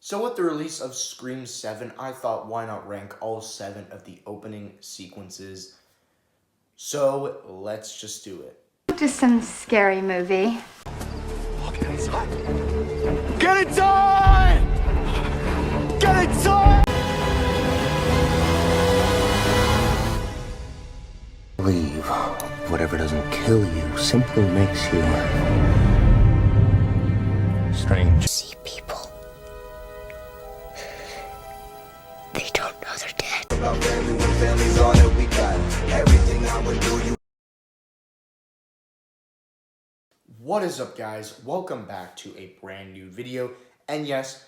So with the release of Scream 7, I thought why not rank all 7 of the opening sequences. So let's just do it. Just some scary movie. Get inside! Get inside! Get inside! Believe whatever doesn't kill you simply makes you strange. See people. They don't know they're dead. About family when family's all that we got. Everything I would do, you. What is up, guys? Welcome back to a brand new video. And yes,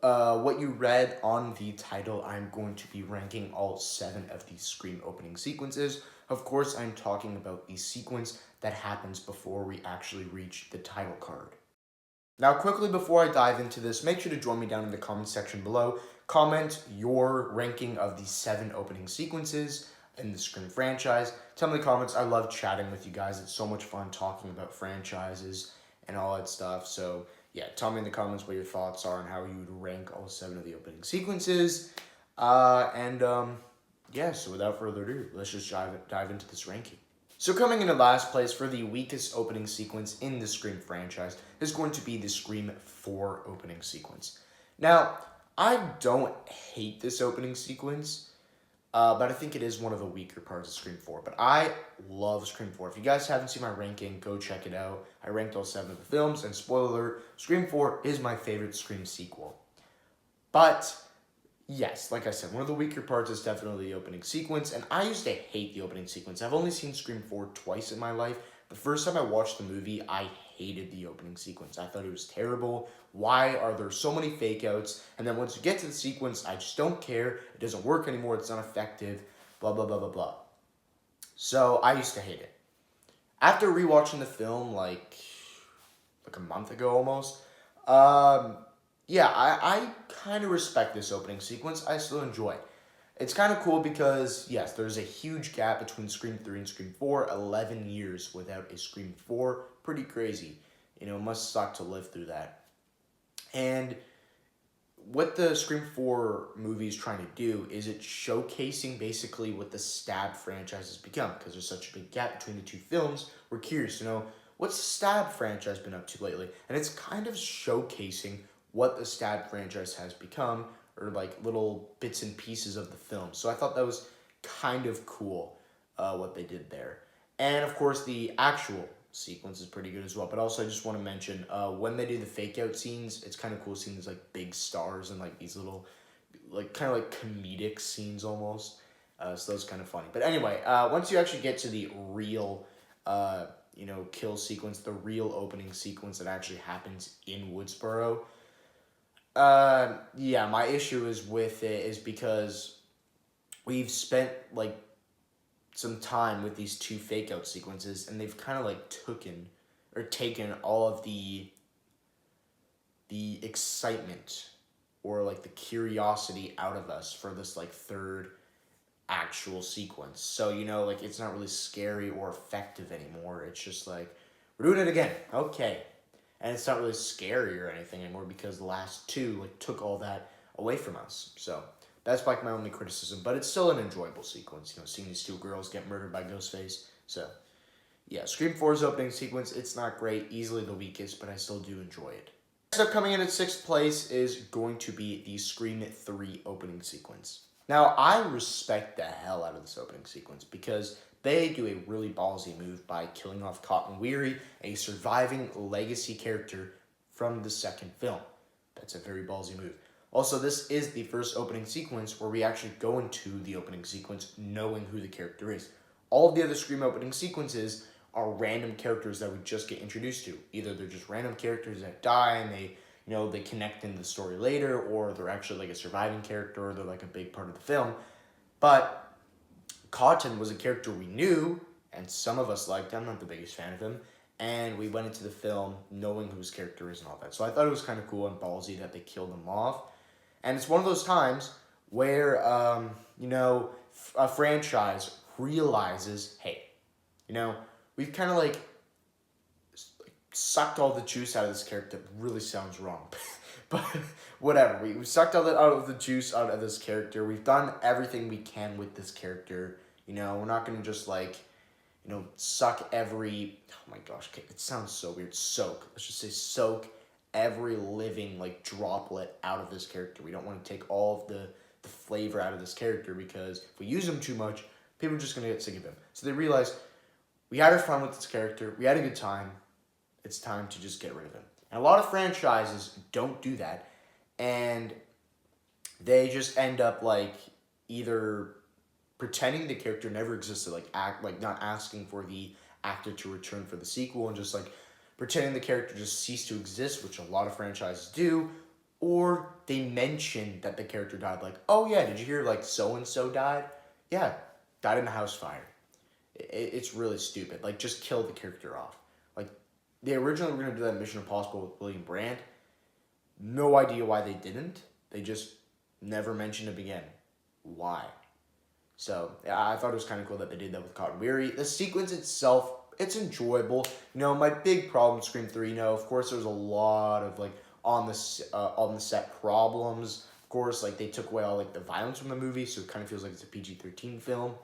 what you read on the title, I'm going to be ranking all 7 of the Scream opening sequences. Of course, I'm talking about the sequence that happens before we actually reach the title card. Now, quickly before I dive into this, make sure to join me down in the comment section below. Comment your ranking of the 7 opening sequences in the Scream franchise. Tell me in the comments. I love chatting with you guys. It's so much fun talking about franchises and all that stuff. So yeah, tell me in the comments what your thoughts are and how you would rank all 7 of the opening sequences. Yeah, so without further ado, let's just dive into this ranking. So coming in last place for the weakest opening sequence in the Scream franchise is going to be the Scream 4 opening sequence. Now, I don't hate this opening sequence, but I think it is one of the weaker parts of Scream 4. But I love Scream 4. If you guys haven't seen my ranking, go check it out. I ranked all 7 of the films, and spoiler alert, Scream 4 is my favorite Scream sequel. But yes, like I said, one of the weaker parts is definitely the opening sequence, and I used to hate the opening sequence. I've only seen Scream 4 twice in my life. The first time I watched the movie, I hated the opening sequence. I thought it was terrible. Why are there so many fake outs? And then once you get to the sequence, I just don't care. It doesn't work anymore. It's not effective. Blah, blah, blah, blah, blah. So I used to hate it. After rewatching the film like a month ago almost, yeah, I kind of respect this opening sequence. I still enjoy it. It's kind of cool because, yes, there's a huge gap between Scream 3 and Scream 4. 11 years without a Scream 4. Pretty crazy. You know, it must suck to live through that. And what the Scream 4 movie is trying to do is it's showcasing basically what the Stab franchise has become. Because there's such a big gap between the two films, we're curious to know, what's the Stab franchise been up to lately? And it's kind of showcasing what the Stab franchise has become, or like little bits and pieces of the film. So I thought that was kind of cool, what they did there. And of course, the actual sequence is pretty good as well. But also, I just want to mention, when they do the fake out scenes, it's kind of cool seeing these like big stars and like these little, like kind of like comedic scenes almost. So that was kind of funny. But anyway, once you actually get to the real, kill sequence, the real opening sequence that actually happens in Woodsboro, yeah, my issue is with it is because we've spent like some time with these 2 fake out sequences, and they've kind of like taken all of the excitement or like the curiosity out of us for this like 3rd actual sequence. So, like it's not really scary or effective anymore. It's just like, we're doing it again. Okay. And it's not really scary or anything anymore because the last 2 like took all that away from us. So that's like my only criticism, but it's still an enjoyable sequence. Seeing these 2 girls get murdered by Ghostface. So yeah, Scream 4's opening sequence, it's not great, easily the weakest, but I still do enjoy it. Next up, coming in at 6th place is going to be the Scream 3 opening sequence. Now, I respect the hell out of this opening sequence because they do a really ballsy move by killing off Cotton Weary, a surviving legacy character from the 2nd film. That's a very ballsy move. Also, this is the first opening sequence where we actually go into the opening sequence knowing who the character is. All of the other Scream opening sequences are random characters that we just get introduced to. Either they're just random characters that die and they connect in the story later, or they're actually like a surviving character, or they're like a big part of the film. But Cotton was a character we knew, and some of us liked. I'm not the biggest fan of him, and we went into the film knowing who his character is and all that. So I thought it was kind of cool and ballsy that they killed him off. And it's one of those times where, a franchise realizes, hey, we've kind of like sucked all the juice out of this character. Really sounds wrong. But whatever, we sucked all the juice out of this character. We've done everything we can with this character. You know, we're not going to just, like, you know, suck every, oh my gosh, it sounds so weird, soak. Let's just say soak every living, like, droplet out of this character. We don't want to take all of the flavor out of this character, because if we use him too much, people are just going to get sick of him. So they realize, we had our fun with this character, we had a good time, it's time to just get rid of him. And a lot of franchises don't do that, and they just end up, like, either pretending the character never existed, like not asking for the actor to return for the sequel, and just, like, pretending the character just ceased to exist, which a lot of franchises do, or they mention that the character died, like, oh yeah, did you hear, like, so-and-so died? Yeah, died in a house fire. It's really stupid. Like, just kill the character off. Like, they originally were going to do that Mission Impossible with William Brandt. No idea why they didn't. They just never mentioned him again. Why? So, yeah, I thought it was kind of cool that they did that with Cotton Weary. The sequence itself, it's enjoyable. You know, my big problem with Scream 3, you know, of course there was a lot of, like, on the set problems. Of course, like, they took away all, like, the violence from the movie, so it kind of feels like it's a PG-13 film.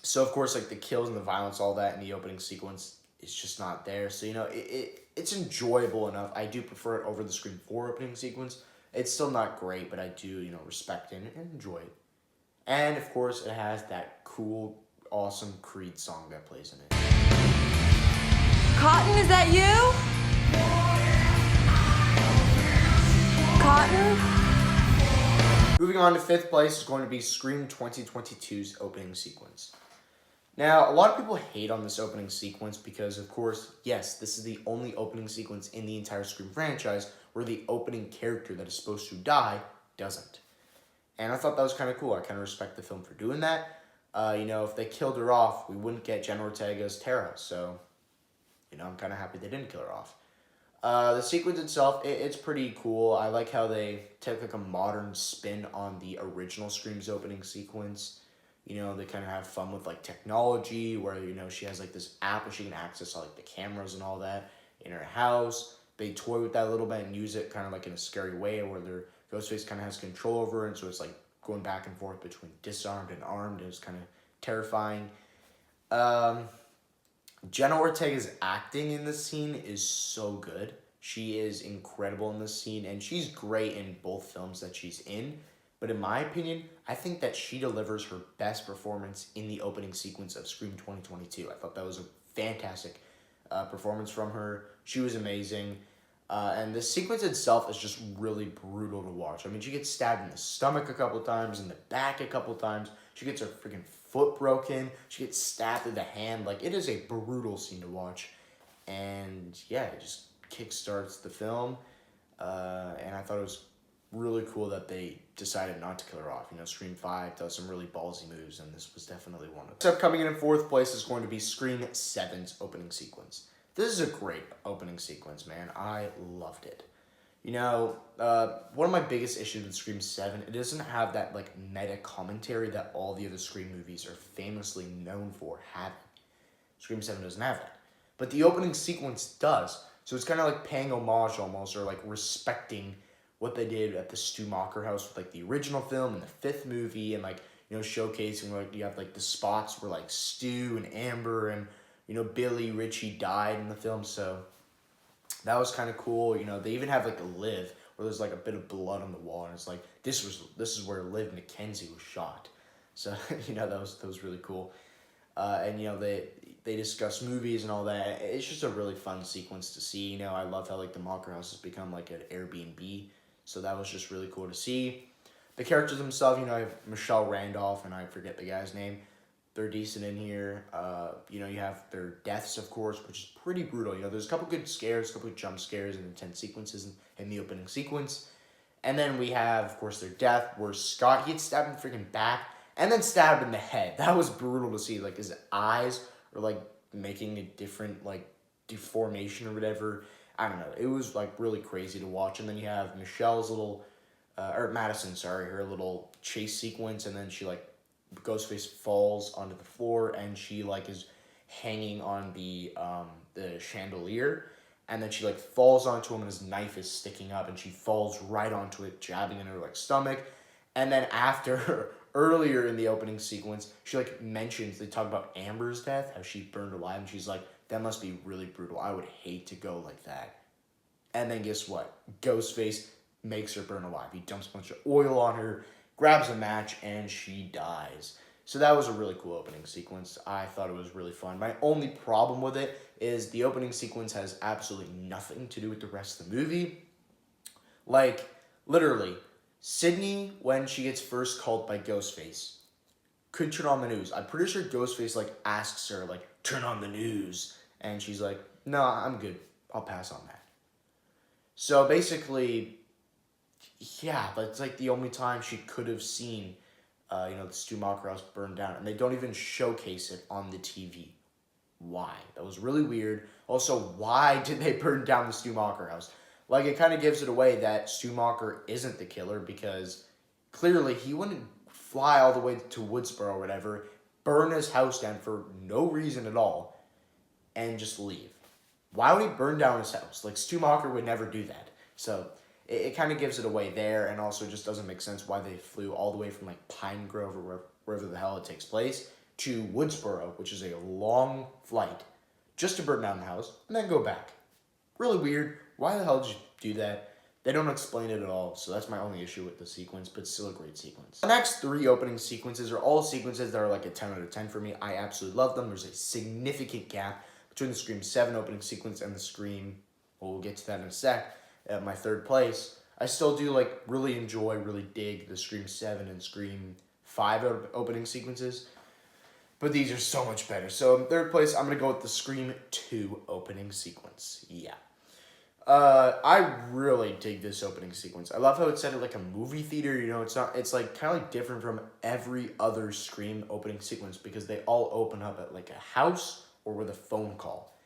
So, of course, like, the kills and the violence, all that in the opening sequence, it's just not there. So, you know, it's enjoyable enough. I do prefer it over the Scream 4 opening sequence. It's still not great, but I do, you know, respect it and enjoy it. And, of course, it has that cool, awesome Creed song that plays in it. Cotton, is that you? Cotton? Moving on to 5th place is going to be Scream 2022's opening sequence. Now, a lot of people hate on this opening sequence because, of course, yes, this is the only opening sequence in the entire Scream franchise where the opening character that is supposed to die doesn't. And I thought that was kind of cool. I kind of respect the film for doing that. You know, if they killed her off, we wouldn't get Jenna Ortega's Tara. So, you know, I'm kind of happy they didn't kill her off. The sequence itself, it's pretty cool. I like how they take, like, a modern spin on the original Scream's opening sequence. You know, they kind of have fun with, like, technology where, you know, she has, like, this app where she can access all, like, the cameras and all that in her house. They toy with that a little bit and use it kind of, like, in a scary way where their Ghostface kind of has control over her, and so it's, like, going back and forth between disarmed and armed, and it's kind of terrifying. Jenna Ortega's acting in this scene is so good. She is incredible in this scene, and she's great in both films that she's in. But in my opinion, I think that she delivers her best performance in the opening sequence of Scream 2022. I thought that was a fantastic performance from her. She was amazing. And the sequence itself is just really brutal to watch. I mean, she gets stabbed in the stomach a couple times, in the back a couple times. She gets her freaking foot broken. She gets stabbed in the hand. Like, it is a brutal scene to watch. And yeah, it just kickstarts the film. And I thought it was really cool that they decided not to kill her off. You know, Scream 5 does some really ballsy moves, and this was definitely one of them. So coming in 4th place is going to be Scream 7's opening sequence. This is a great opening sequence, man. I loved it. You know, one of my biggest issues with Scream 7, it doesn't have that, like, meta commentary that all the other Scream movies are famously known for having. Scream 7 doesn't have that. But the opening sequence does. So it's kind of like paying homage almost, or, like, respecting what they did at the Stu Macher house with, like, the original film and the 5th movie, and, like, you know, showcasing, like, you have, like, the spots where, like, Stu and Amber and, you know, Billy Ritchie died in the film, so that was kind of cool. You know, they even have, like, a Liv where there's, like, a bit of blood on the wall, and it's like, this is where Liv McKenzie was shot. So, you know, that was really cool. And, you know, they discuss movies and all that. It's just a really fun sequence to see. You know, I love how, like, the Macher house has become, like, an Airbnb. So that was just really cool to see. The characters themselves, you know, I have Michelle Randolph, and I forget the guy's name. They're decent in here. You know, you have their deaths, of course, which is pretty brutal. You know, there's a couple good scares, a couple good jump scares and intense sequences in the opening sequence. And then we have, of course, their death, where Scott, he gets stabbed in the freaking back and then stabbed in the head. That was brutal to see. Like, his eyes are, like, making a different, like, deformation or whatever. I don't know. It was, like, really crazy to watch. And then you have Michelle's little, or Madison, sorry, her little chase sequence. And then she, like, Ghostface falls onto the floor, and she, like, is hanging on the chandelier. and then she like falls onto him and his knife is sticking up and she falls right onto it, jabbing in her like stomach. And then after earlier in the opening sequence, she like mentions, they talk about Amber's death, how she burned alive, and she's like, that must be really brutal. I would hate to go like that. And then guess what? Ghostface makes her burn alive. He dumps a bunch of oil on her, grabs a match, and she dies. So that was a really cool opening sequence. I thought it was really fun. My only problem with it is the opening sequence has absolutely nothing to do with the rest of the movie. Like, literally, Sydney, when she gets first called by Ghostface, could turn on the news. I'm pretty sure Ghostface, like, asks her, like, turn on the news. And she's like, no, I'm good. I'll pass on that. So basically, yeah, that's like the only time she could have seen, the Stumacher house burned down. And they don't even showcase it on the TV. Why? That was really weird. Also, why did they burn down the Stumacher house? Like, it kind of gives it away that Stumacher isn't the killer, because clearly he wouldn't fly all the way to Woodsboro or whatever, burn his house down for no reason at all, and just leave. Why would he burn down his house? Like, Stumacher would never do that. So it kind of gives it away there, and also just doesn't make sense why they flew all the way from like Pine Grove or wherever the hell it takes place to Woodsboro, which is a long flight, just to burn down the house and then go back. Really weird. Why the hell did you do that? They don't explain it at all, so that's my only issue with the sequence, but still a great sequence. The next three opening sequences are all sequences that are like a 10 out of 10 for me. I absolutely love them. There's a significant gap between the Scream 7 opening sequence and the Scream, well, we'll get to that in a sec, at my third place. I still do like really enjoy, really dig the Scream 7 and Scream 5 opening sequences, but these are so much better. So in third place, I'm going to go with the Scream 2 opening sequence. Yeah. I really dig this opening sequence. I love how it's set at like a movie theater, it's like kind of like different from every other Scream opening sequence because they all open up at like a house or with a phone call.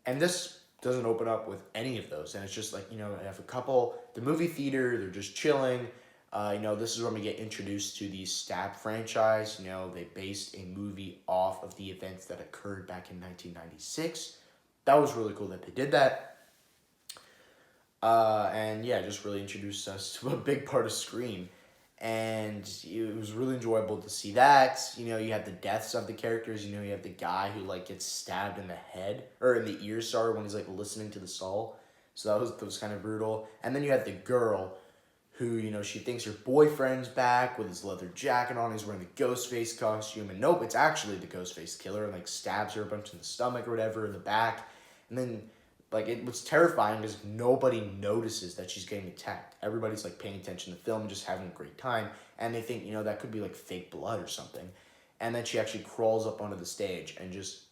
And this doesn't open up with any of those. And it's just like, I have a couple, the movie theater, they're just chilling. This is when we get introduced to the Stab franchise. They based a movie off of the events that occurred back in 1996. That was really cool that they did that. And yeah, just really introduced us to a big part of Scream. And it was really enjoyable to see that. You had the deaths of the characters. You have the guy who like gets stabbed in the head, or in the ear, sorry, when he's like listening to the Saw. So that was kind of brutal. And then you had the girl who, she thinks her boyfriend's back with his leather jacket on. He's wearing the Ghostface costume. And nope, it's actually the Ghostface killer, and like stabs her a bunch in the stomach or whatever, in the back. And then like, it was terrifying because nobody notices that she's getting attacked. Everybody's, like, paying attention to the film and just having a great time. And they think, that could be, like, fake blood or something. And then she actually crawls up onto the stage and just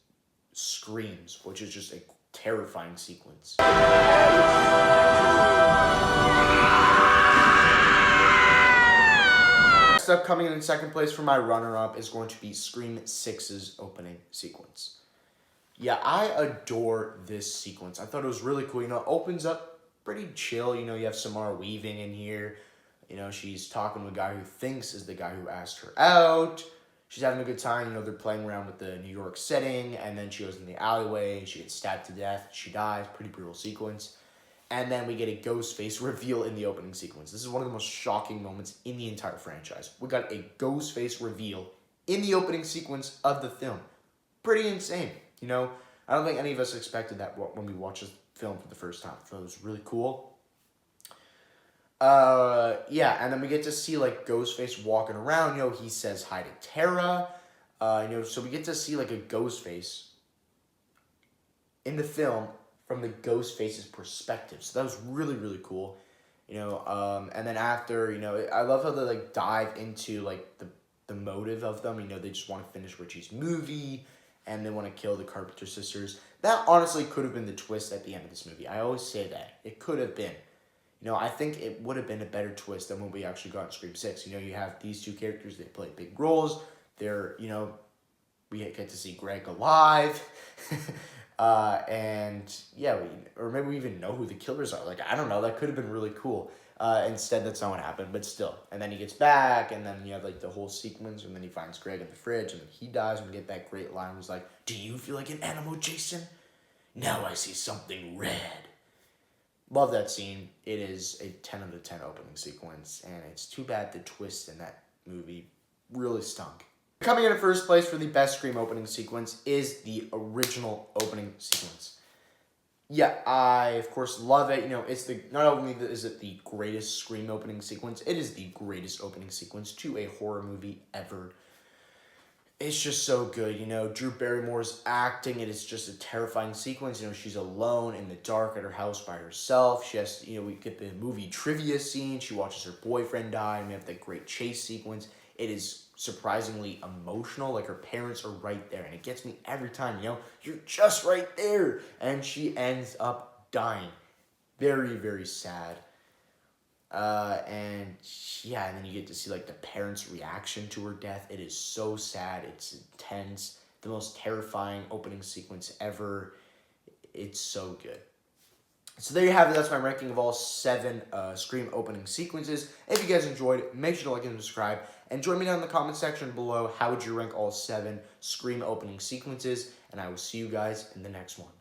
screams, which is just a terrifying sequence. Next up, coming in second place for my runner-up is going to be Scream 6's opening sequence. Yeah, I adore this sequence. I thought it was really cool. It opens up pretty chill. You have Samara Weaving in here. She's talking to a guy who thinks is the guy who asked her out. She's having a good time. They're playing around with the New York setting. And then she goes in the alleyway. She gets stabbed to death. She dies. Pretty brutal sequence. And then we get a Ghostface reveal in the opening sequence. This is one of the most shocking moments in the entire franchise. We got a Ghostface reveal in the opening sequence of the film. Pretty insane. I don't think any of us expected that when we watched this film for the first time. I thought it was really cool. Yeah, and then we get to see, like, Ghostface walking around. He says hi to Tara. So we get to see, like, a Ghostface in the film from the Ghostface's perspective. So that was really, really cool. And then after, I love how they, like, dive into, like, the motive of them. They just want to finish Richie's movie. And they want to kill the Carpenter sisters. That honestly could have been the twist at the end of this movie. I always say that. It could have been. I think it would have been a better twist than what we actually got in Scream 6. You have these two characters. They play big roles. They're, we get to see Greg alive. And, yeah, or maybe we even know who the killers are. Like, I don't know. That could have been really cool. Instead, that's not what happened, but still. And then he gets back, and then you have, like, the whole sequence, and then he finds Greg in the fridge, and then he dies, and we get that great line where he's like, do you feel like an animal, Jason? Now I see something red. Love that scene. It is a 10 out of 10 opening sequence, and it's too bad the twist in that movie really stunk. Coming in at first place for the best Scream opening sequence is the original opening sequence. Yeah, I of course love it. You know, it's not only is it the greatest Scream opening sequence, it is the greatest opening sequence to a horror movie ever. It's just so good, you know. Drew Barrymore's acting, it is just a terrifying sequence. You know, she's alone in the dark at her house by herself. She has, you know, we get the movie trivia scene. She watches her boyfriend die, and we have that great chase sequence. It is surprisingly emotional. Like, her parents are right there, and it gets me every time, you know. You're just right there. And she ends up dying. Very, very sad. And then you get to see like the parents' reaction to her death. It is so sad. It's intense. The most terrifying opening sequence ever. It's so good. So there you have it. That's my ranking of all 7 Scream opening sequences. If you guys enjoyed, make sure to like and subscribe. And join me down in the comment section below. How would you rank all 7 Scream opening sequences? And I will see you guys in the next one.